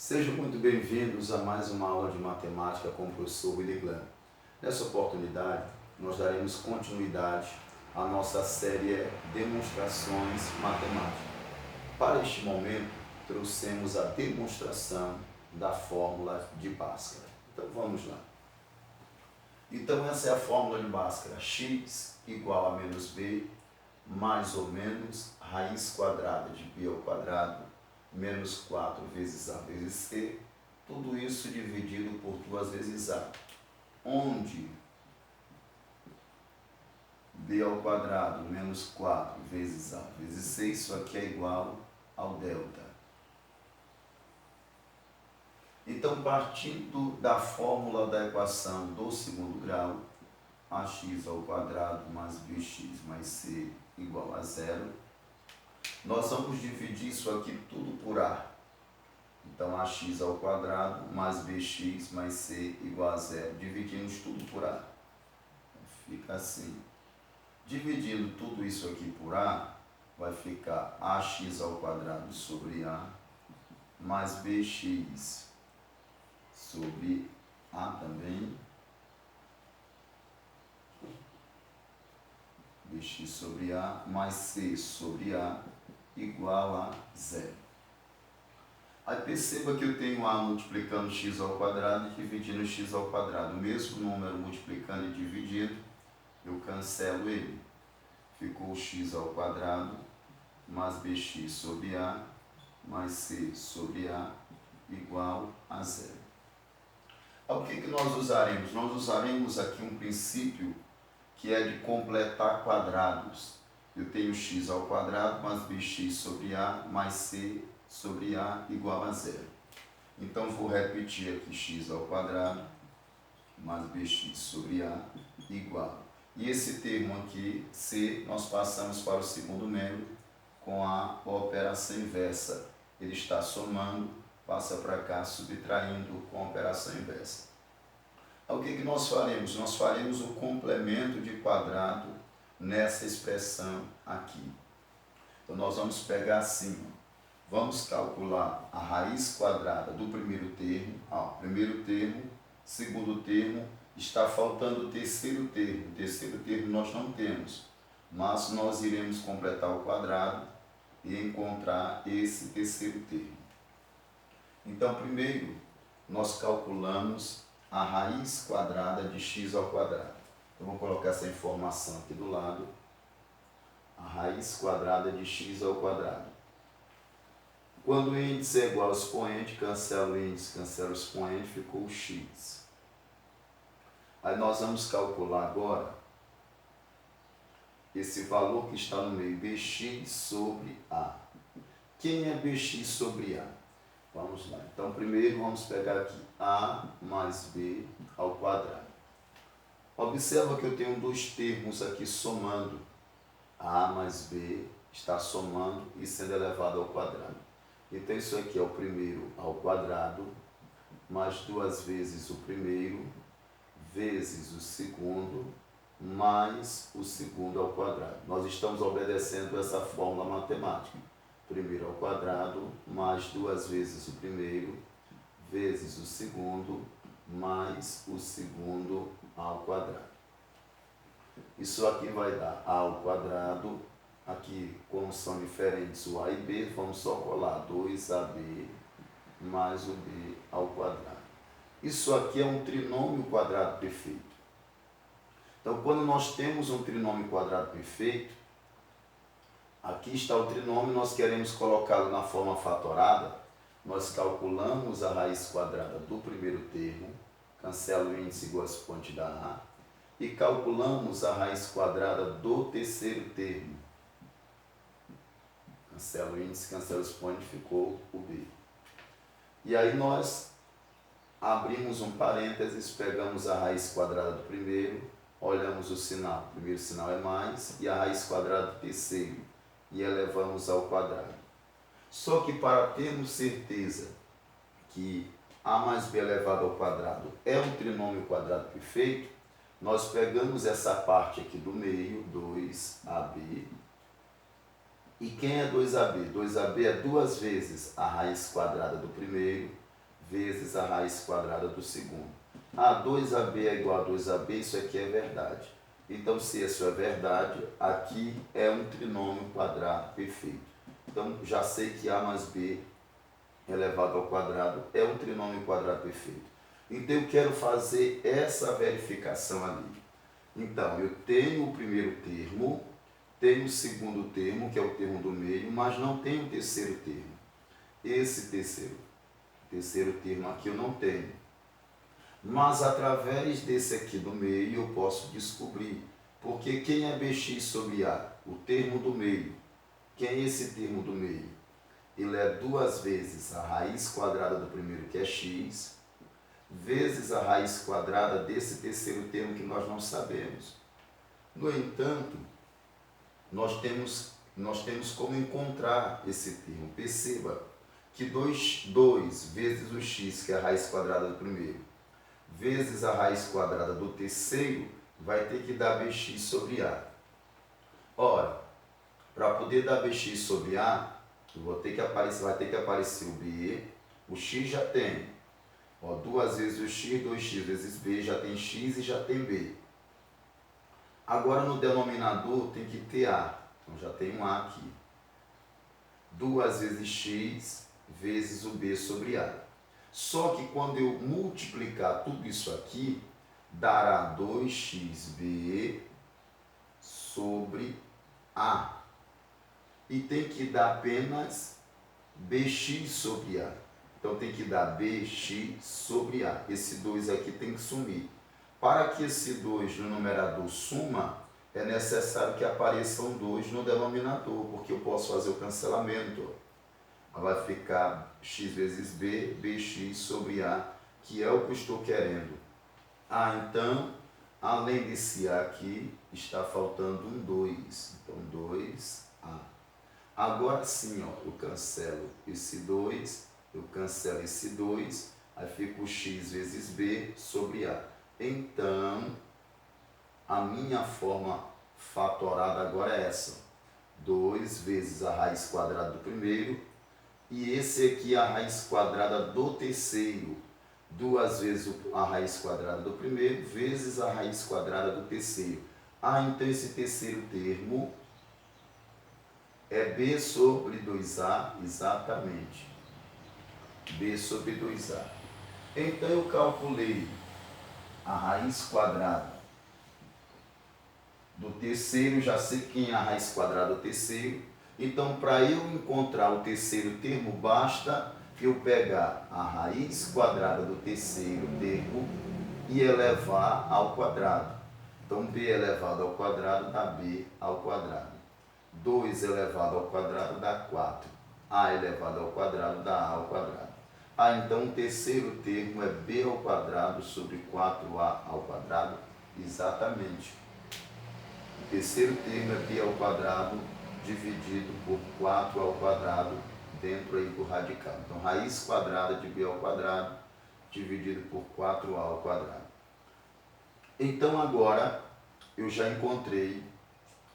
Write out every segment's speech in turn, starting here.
Sejam muito bem-vindos a mais uma aula de matemática com o professor Willy Glam. Nessa oportunidade, nós daremos continuidade à nossa série Demonstrações Matemáticas. Para este momento, trouxemos a demonstração da fórmula de Bhaskara. Então vamos lá. Então essa é a fórmula de Bhaskara. X igual a menos b, mais ou menos raiz quadrada de b ao quadrado, menos 4 vezes a vezes c, tudo isso dividido por 2 vezes a, onde b ao quadrado menos 4 vezes a vezes c, isso aqui é igual ao delta. Então, partindo da fórmula da equação do segundo grau, ax ao quadrado mais bx mais c igual a zero, nós vamos dividir isso aqui tudo por a. Então, ax ao quadrado mais bx mais c igual a zero. Dividimos tudo por a. Fica assim. Dividindo tudo isso aqui por a, vai ficar ax ao quadrado sobre a mais bx sobre a também. Bx sobre a mais c sobre a igual a zero. Aí perceba que eu tenho a multiplicando x ao quadrado e dividindo x ao quadrado. O mesmo número multiplicando e dividindo, eu cancelo ele. Ficou x ao quadrado mais bx sobre a mais c sobre a igual a zero. O que nós usaremos? Nós usaremos aqui um princípio que é de completar quadrados. Eu tenho x ao quadrado mais bx sobre a mais c sobre a igual a zero. Então, vou repetir aqui x ao quadrado mais bx sobre a igual. E esse termo aqui, c, nós passamos para o segundo membro com a operação inversa. Ele está somando, passa para cá, subtraindo com a operação inversa. O que nós faremos? Nós faremos o complemento de quadrado nessa expressão aqui. Então, nós vamos pegar assim, vamos calcular a raiz quadrada do primeiro termo. Primeiro termo, segundo termo, está faltando o terceiro termo. O terceiro termo nós não temos, mas nós iremos completar o quadrado e encontrar esse terceiro termo. Então, primeiro, nós calculamos a raiz quadrada de x ao quadrado. Então, vou colocar essa informação aqui do lado. A raiz quadrada de x ao quadrado. Quando o índice é igual ao expoente, cancela o índice, cancela o expoente, ficou x. Aí nós vamos calcular agora esse valor que está no meio, bx sobre a. Quem é bx sobre a? Vamos lá. Então, primeiro vamos pegar aqui a mais b ao quadrado. Observa que eu tenho dois termos aqui somando. A mais b está somando e sendo elevado ao quadrado. Então, isso aqui é o primeiro ao quadrado, mais 2 vezes o primeiro, vezes o segundo, mais o segundo ao quadrado. Nós estamos obedecendo essa fórmula matemática. Primeiro ao quadrado, mais 2 vezes o primeiro, vezes o segundo, mais o segundo ao quadrado. Isso aqui vai dar a ao quadrado. Aqui, como são diferentes o a e b, vamos só colar 2ab mais o b ao quadrado. Isso aqui é um trinômio quadrado perfeito. Então, quando nós temos um trinômio quadrado perfeito, aqui está o trinômio, nós queremos colocá-lo na forma fatorada, nós calculamos a raiz quadrada do primeiro termo, cancela o índice igual a expoente da a, e calculamos a raiz quadrada do terceiro termo. Cancela o índice, cancela o expoente, ficou o b. E aí nós abrimos um parênteses, pegamos a raiz quadrada do primeiro, olhamos o sinal, o primeiro sinal é mais, e a raiz quadrada do terceiro, e elevamos ao quadrado. Só que para termos certeza que a mais b elevado ao quadrado é um trinômio quadrado perfeito, nós pegamos essa parte aqui do meio, 2ab, e quem é 2ab? 2ab é 2 vezes a raiz quadrada do primeiro, vezes a raiz quadrada do segundo. 2AB é igual a 2AB, isso aqui é verdade. Então, se isso é verdade, aqui é um trinômio quadrado perfeito. Então, já sei que A mais B elevado ao quadrado é um trinômio quadrado perfeito. Então, eu quero fazer essa verificação ali. Então, eu tenho o primeiro termo, tenho o segundo termo, que é o termo do meio, mas não tenho o terceiro termo. Esse terceiro termo aqui eu não tenho. Mas através desse aqui do meio eu posso descobrir. Porque quem é BX sobre A? O termo do meio. Quem é esse termo do meio? Ele é 2 vezes a raiz quadrada do primeiro, que é x, vezes a raiz quadrada desse terceiro termo que nós não sabemos. No entanto, nós temos como encontrar esse termo. Perceba que 2 vezes o x, que é a raiz quadrada do primeiro, vezes a raiz quadrada do terceiro, vai ter que dar bx sobre A. Ora, para poder dar bx sobre A, vai ter que aparecer o b, o x já tem. 2 vezes o x, 2x vezes b, já tem x e já tem b. Agora no denominador tem que ter A, então já tem um A aqui. 2 vezes x vezes o b sobre A. Só que quando eu multiplicar tudo isso aqui, dará 2xb sobre A. E tem que dar apenas bx sobre A. Então tem que dar bx sobre A. Esse 2 aqui tem que sumir. Para que esse 2 no numerador suma, é necessário que apareça um 2 no denominador, porque eu posso fazer o cancelamento. Vai ficar x vezes b, bx sobre A, que é o que eu estou querendo. Então, além desse A aqui, está faltando um 2. Então, 2A. Agora sim, eu cancelo esse 2, eu cancelo esse 2, aí fica o x vezes b sobre A. Então, a minha forma fatorada agora é essa. 2 vezes a raiz quadrada do primeiro, e esse aqui é a raiz quadrada do terceiro. 2 vezes a raiz quadrada do primeiro, vezes a raiz quadrada do terceiro. Então esse terceiro termo é b sobre 2a, exatamente. B sobre 2a. Então eu calculei a raiz quadrada do terceiro, já sei quem é a raiz quadrada do terceiro. Então, para eu encontrar o terceiro termo, basta eu pegar a raiz quadrada do terceiro termo e elevar ao quadrado. Então, b elevado ao quadrado dá b ao quadrado. 2 elevado ao quadrado dá 4. A elevado ao quadrado dá a ao quadrado. Então o terceiro termo é b ao quadrado sobre 4a ao quadrado. Exatamente. O terceiro termo é b ao quadrado dividido por 4 ao quadrado dentro aí do radical. Então, raiz quadrada de b ao quadrado dividido por 4a ao quadrado. Então, agora, eu já encontrei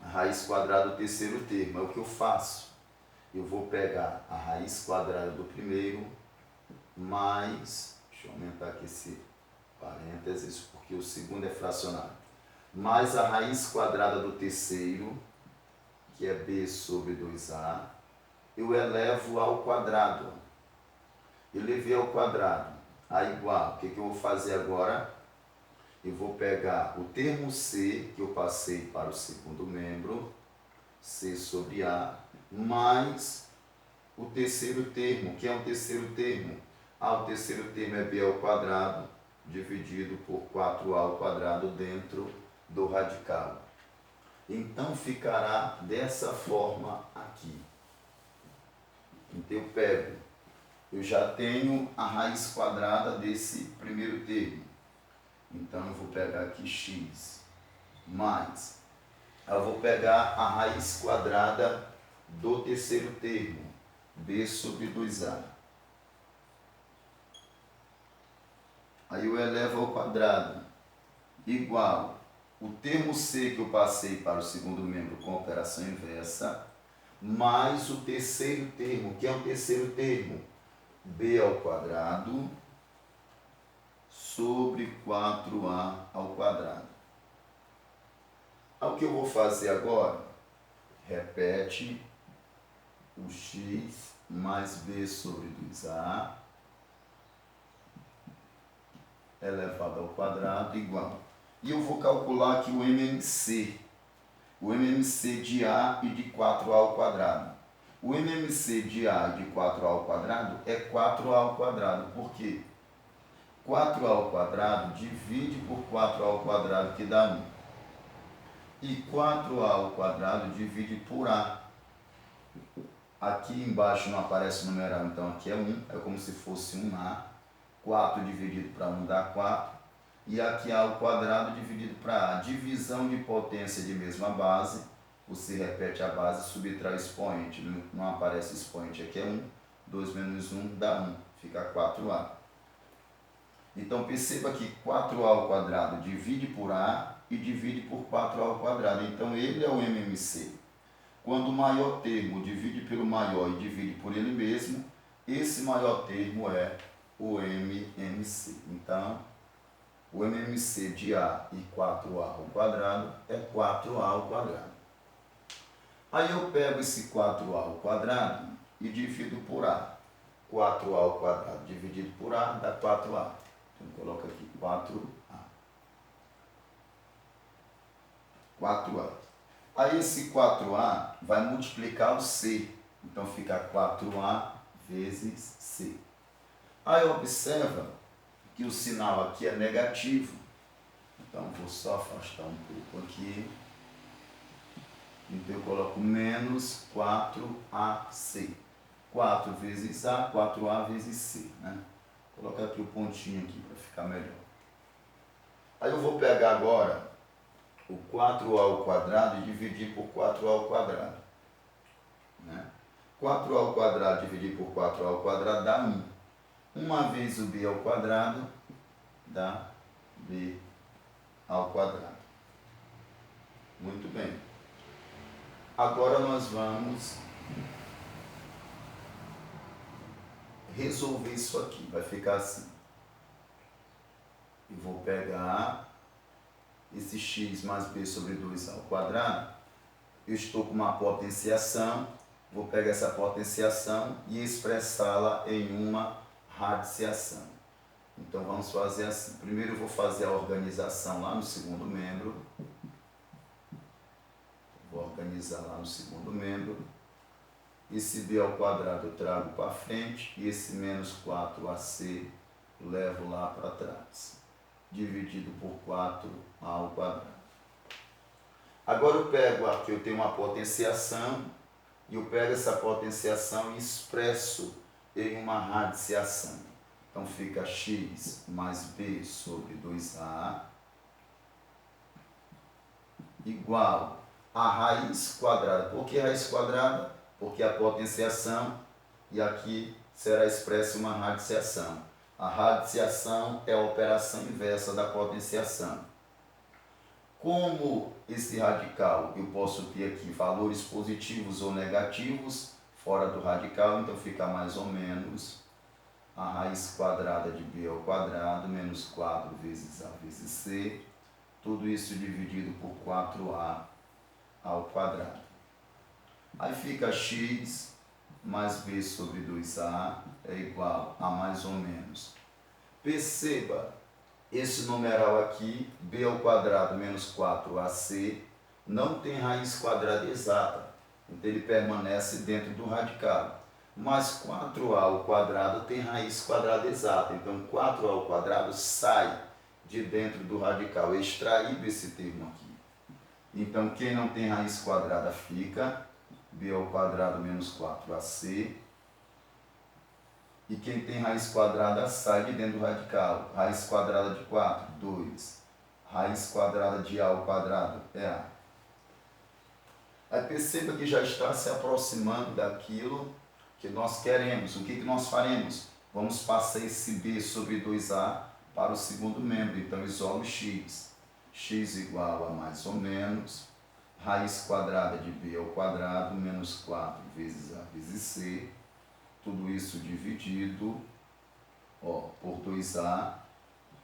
a raiz quadrada do terceiro termo. É o que eu faço. Eu vou pegar a raiz quadrada do primeiro mais, deixa eu aumentar aqui esse parênteses, porque o segundo é fracionário, mais a raiz quadrada do terceiro, que é b sobre 2a, eu elevo ao quadrado. Elevei ao quadrado, a igual. O que eu vou fazer agora? Eu vou pegar o termo c, que eu passei para o segundo membro, c sobre a, mais o terceiro termo. Que é o terceiro termo? O terceiro termo é b ao quadrado, dividido por 4a ao quadrado dentro do radical. Então, ficará dessa forma aqui. Então, eu já tenho a raiz quadrada desse primeiro termo. Então, eu vou pegar aqui x, mais, eu vou pegar a raiz quadrada do terceiro termo, b sobre 2a. Aí eu elevo ao quadrado, igual o termo c que eu passei para o segundo membro com operação inversa, mais o terceiro termo. Que é o terceiro termo? b ao quadrado sobre 4a ao quadrado. O que eu vou fazer agora? Repete o x mais b sobre 2a elevado ao quadrado igual. E eu vou calcular aqui o MMC. O MMC de A e de 4A ao quadrado. O MMC de A e de 4A ao quadrado é 4A ao quadrado. Por quê? 4A ao quadrado divide por 4A ao quadrado, que dá 1. E 4A ao quadrado divide por A. Aqui embaixo não aparece o numeral, então aqui é 1. É como se fosse 1A. 4 dividido para 1 dá 4. E aqui A ao quadrado dividido para A. Divisão de potência de mesma base. Você repete a base, subtrai o expoente. Não aparece expoente, aqui é 1. 2 menos 1 dá 1. Fica 4A. Então perceba que 4A ao quadrado divide por A e divide por 4A ao quadrado. Então ele é o MMC. Quando o maior termo divide pelo maior e divide por ele mesmo, esse maior termo é o MMC. Então, o MMC de A e 4A ao quadrado é 4A ao quadrado. Aí eu pego esse 4A ao quadrado e divido por A. 4A ao quadrado dividido por A dá 4A. Então, coloca aqui 4A. 4A. Aí esse 4A vai multiplicar o C. Então, fica 4A vezes C. Aí observa que o sinal aqui é negativo. Então, vou só afastar um pouco aqui. Então, eu coloco menos 4AC. 4 vezes A, 4A vezes C. Né? Vou colocar aqui o pontinho aqui para ficar melhor. Aí eu vou pegar agora o 4A ao quadrado e dividir por 4A ao quadrado. Né? 4A ao quadrado dividir por 4A ao quadrado dá 1. 1 vezes o b ao quadrado dá b ao quadrado. Muito bem. Agora nós vamos resolver isso aqui. Vai ficar assim. Eu vou pegar esse x mais b sobre 2 ao quadrado. Eu estou com uma potenciação. Vou pegar essa potenciação e expressá-la em uma radiciação. Então vamos fazer assim. Primeiro eu vou fazer a organização lá no segundo membro. Vou organizar lá no segundo membro. Esse b ao quadrado eu trago para frente e esse menos 4ac eu levo lá para trás. Dividido por 4 ao quadrado. Agora eu pego aqui, eu tenho uma potenciação, e eu pego essa potenciação e expresso em uma radiciação. Então fica x mais b sobre 2a igual a raiz quadrada. Por que raiz quadrada? Porque a potenciação, e aqui será expressa uma radiciação. A radiciação é a operação inversa da potenciação. Como esse radical eu posso ter aqui valores positivos ou negativos fora do radical, então fica mais ou menos a raiz quadrada de b ao quadrado menos 4 vezes a vezes c, tudo isso dividido por 4a ao quadrado. Aí fica x mais b sobre 2a é igual a mais ou menos. Perceba, esse numeral aqui, b ao quadrado menos 4ac, não tem raiz quadrada exata, então ele permanece dentro do radical. Mas 4a ao quadrado tem raiz quadrada exata, então 4a ao quadrado sai de dentro do radical, é extraído esse termo aqui. Então quem não tem raiz quadrada fica b ao quadrado menos 4ac, e quem tem raiz quadrada sai de dentro do radical. Raiz quadrada de 4, 2. Raiz quadrada de a ao quadrado é a. Aí perceba que já está se aproximando daquilo que nós queremos. O que nós faremos? Vamos passar esse b sobre 2a para o segundo membro. Então isolo x. X igual a mais ou menos raiz quadrada de b ao quadrado menos 4 vezes a vezes c, tudo isso dividido, ó, por 2A.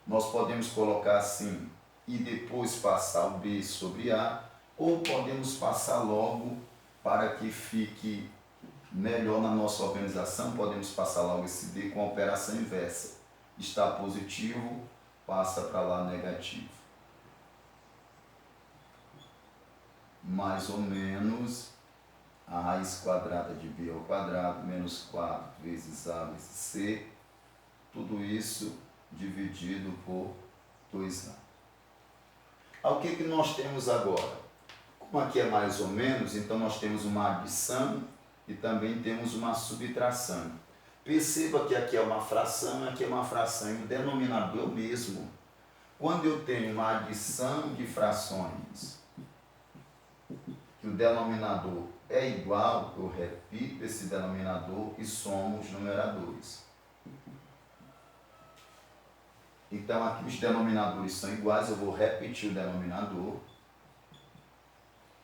Nós podemos colocar assim e depois passar o B sobre A, ou podemos passar logo para que fique melhor na nossa organização, podemos passar logo esse B com a operação inversa. Está positivo, passa para lá negativo. Mais ou menos a raiz quadrada de B ao quadrado, menos 4 vezes A vezes C, tudo isso dividido por 2A. O que nós temos agora? Como aqui é mais ou menos, então nós temos uma adição e também temos uma subtração. Perceba que aqui é uma fração, aqui é uma fração, e o denominador é o mesmo. Quando eu tenho uma adição de frações, que o denominador é igual, eu repito esse denominador e somo os numeradores. Então aqui os denominadores são iguais, eu vou repetir o denominador.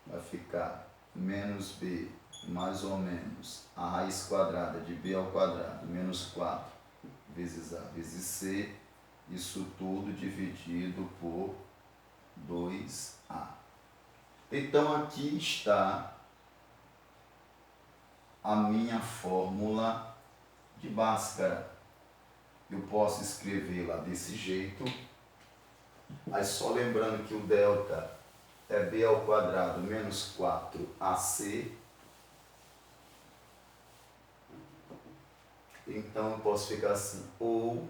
Vai ficar menos B mais ou menos a raiz quadrada de B ao quadrado menos 4 vezes A vezes C, isso tudo dividido por 2A. Então aqui está a minha fórmula de Bhaskara. Eu posso escrevê-la desse jeito, aí só lembrando que o delta é B ao quadrado menos 4AC. Então eu posso ficar assim, ou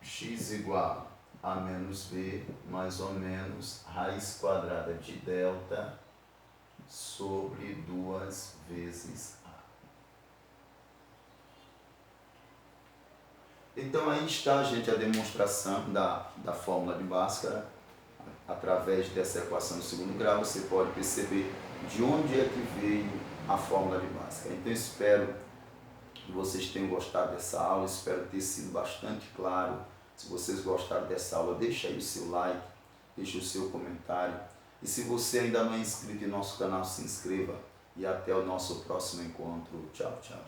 x igual a menos b mais ou menos raiz quadrada de delta sobre 2 vezes a. Então aí está, gente, a demonstração da fórmula de Bhaskara. Através dessa equação do segundo grau, você pode perceber de onde é que veio a fórmula de Bhaskara. Então eu espero que vocês tenham gostado dessa aula, espero ter sido bastante claro. Se vocês gostaram dessa aula, deixa aí o seu like, deixa o seu comentário. E se você ainda não é inscrito em nosso canal, se inscreva. E até o nosso próximo encontro. Tchau, tchau.